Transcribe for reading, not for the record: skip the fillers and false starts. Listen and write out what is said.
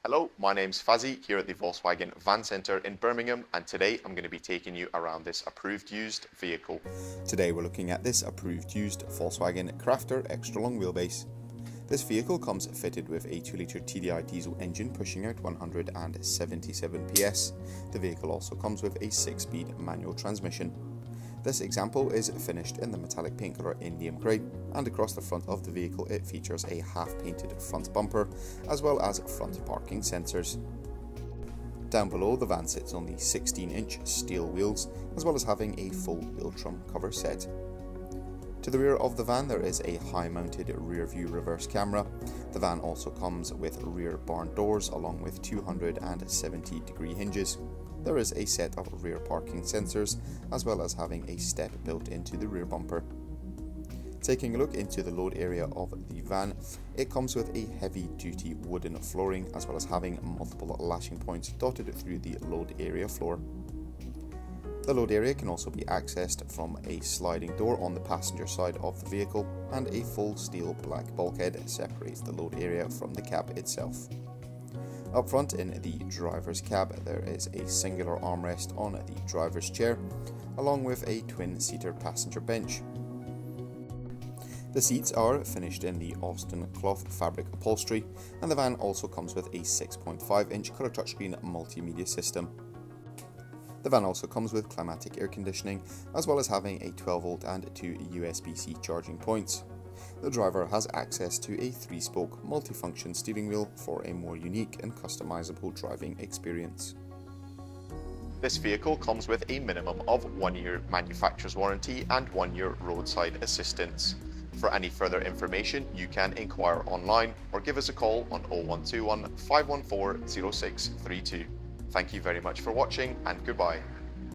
Hello, my name's Fazzy here at the Volkswagen Van Centre in Birmingham, and today I'm going to be taking you around this approved used vehicle. Today we're looking at this approved used Volkswagen Crafter extra long wheelbase. This vehicle comes fitted with a 2-litre TDI diesel engine pushing out 177 PS. The vehicle also comes with a 6-speed manual transmission. This example is finished in the metallic paint colour Indium grey, and across the front of the vehicle it features a half-painted front bumper as well as front parking sensors. Down below, the van sits on the 16-inch steel wheels as well as having a full wheel trim cover set. To the rear of the van there is a high-mounted rear view reverse camera. The van also comes with rear barn doors along with 270-degree hinges. There is a set of rear parking sensors as well as having a step built into the rear bumper. Taking a look into the load area of the van, it comes with a heavy-duty wooden flooring as well as having multiple lashing points dotted through the load area floor. The load area can also be accessed from a sliding door on the passenger side of the vehicle, and a full steel black bulkhead separates the load area from the cab itself. Up front in the driver's cab there is a singular armrest on the driver's chair, along with a twin-seater passenger bench. The seats are finished in the Austin cloth fabric upholstery, and the van also comes with a 6.5-inch colour touchscreen multimedia system. The van also comes with climatic air conditioning, as well as having a 12V and 2 USB-C charging points. The driver has access to a 3-spoke multifunction steering wheel for a more unique and customizable driving experience. This vehicle comes with a minimum of 1 year manufacturer's warranty and 1 year roadside assistance. For any further information, you can inquire online or give us a call on 0121 514 0632. Thank you very much for watching, and goodbye.